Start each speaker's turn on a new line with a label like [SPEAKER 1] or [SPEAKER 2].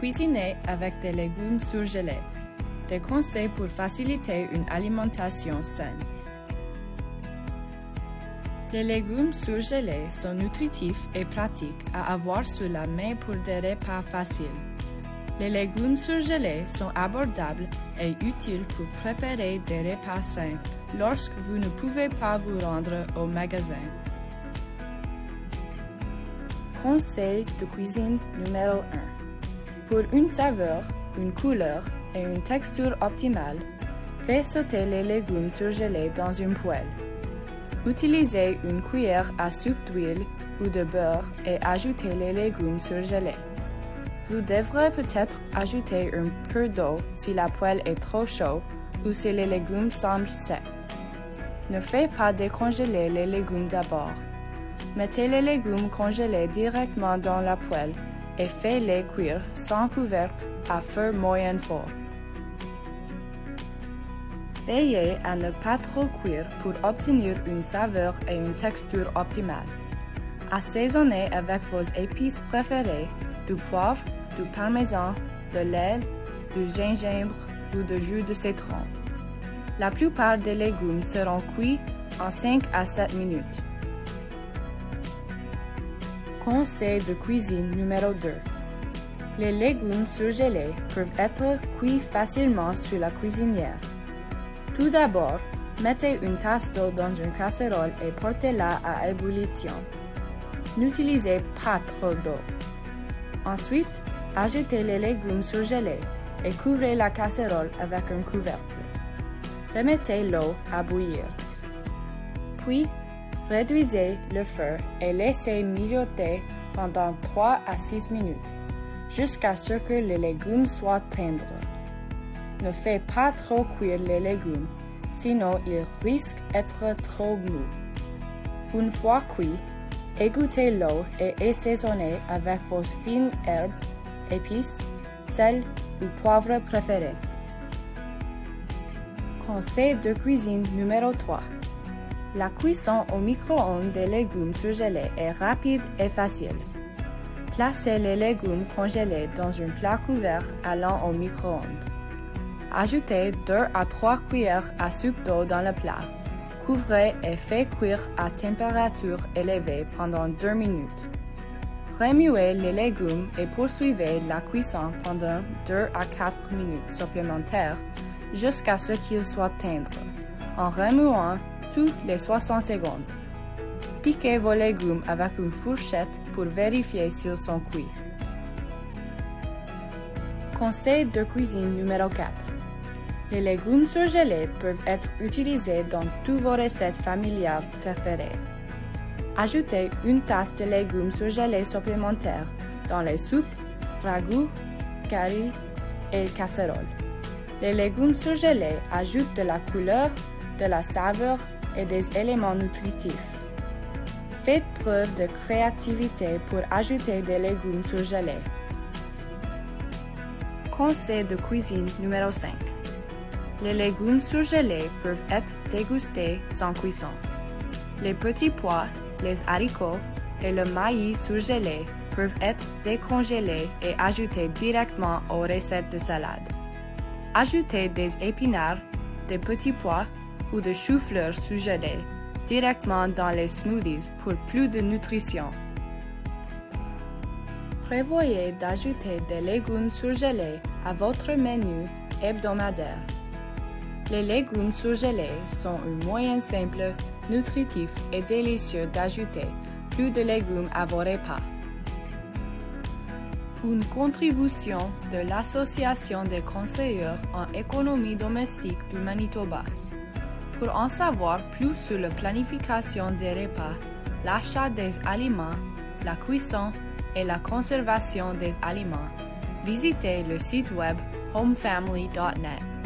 [SPEAKER 1] Cuisiner avec des légumes surgelés. Des conseils pour faciliter une alimentation saine. Les légumes surgelés sont nutritifs et pratiques à avoir sous la main pour des repas faciles. Les légumes surgelés sont abordables et utiles pour préparer des repas sains lorsque vous ne pouvez pas vous rendre au magasin. Conseil de cuisine numéro 1. Pour une saveur, une couleur et une texture optimale, faites sauter les légumes surgelés dans une poêle. Utilisez une cuillère à soupe d'huile ou de beurre et ajoutez les légumes surgelés. Vous devrez peut-être ajouter un peu d'eau si la poêle est trop chaude ou si les légumes semblent secs. Ne faites pas décongeler les légumes d'abord. Mettez les légumes congelés directement dans la poêle et faites-les cuire sans couvercle à feu moyen fort. Veillez à ne pas trop cuire pour obtenir une saveur et une texture optimale. Assaisonnez avec vos épices préférées, du poivre, du parmesan, de l'ail, du gingembre ou du jus de citron. La plupart des légumes seront cuits en 5 à 7 minutes. Conseil de cuisine numéro 2. Les légumes surgelés peuvent être cuits facilement sur la cuisinière. Tout d'abord, mettez une tasse d'eau dans une casserole et portez-la à ébullition. N'utilisez pas trop d'eau. Ensuite, ajoutez les légumes surgelés et couvrez la casserole avec un couvercle. Remettez l'eau à bouillir. Puis, réduisez le feu et laissez mijoter pendant 3 à 6 minutes, jusqu'à ce que les légumes soient tendres. Ne faites pas trop cuire les légumes, sinon ils risquent d'être trop mous. Une fois cuits, égouttez l'eau et assaisonnez avec vos fines herbes, épices, sel ou poivre préférés. Conseil de cuisine numéro 3. La cuisson au micro-ondes des légumes surgelés est rapide et facile. Placez les légumes congelés dans un plat couvert allant au micro-ondes. Ajoutez 2 à 3 cuillères à soupe d'eau dans le plat. Couvrez et faites cuire à température élevée pendant 2 minutes. Remuez les légumes et poursuivez la cuisson pendant 2 à 4 minutes supplémentaires jusqu'à ce qu'ils soient tendres, en remuant toutes les 60 secondes. Piquez vos légumes avec une fourchette pour vérifier s'ils sont cuits. Conseil de cuisine numéro 4. Les légumes surgelés peuvent être utilisés dans toutes vos recettes familiales préférées. Ajoutez une tasse de légumes surgelés supplémentaires dans les soupes, ragoûts, curry et casseroles. Les légumes surgelés ajoutent de la couleur, de la saveur et des éléments nutritifs. Faites preuve de créativité pour ajouter des légumes surgelés. Conseil de cuisine numéro 5. Les légumes surgelés peuvent être dégustés sans cuisson. Les petits pois, les haricots et le maïs surgelés peuvent être décongelés et ajoutés directement aux recettes de salade. Ajoutez des épinards, des petits pois ou des choux-fleurs surgelés directement dans les smoothies pour plus de nutrition. Prévoyez d'ajouter des légumes surgelés à votre menu hebdomadaire. Les légumes surgelés sont un moyen simple, nutritif et délicieux d'ajouter plus de légumes à vos repas. Une contribution de l'Association des conseillers en économie domestique du Manitoba. Pour en savoir plus sur la planification des repas, l'achat des aliments, la cuisson et la conservation des aliments, visitez le site web homefamily.net.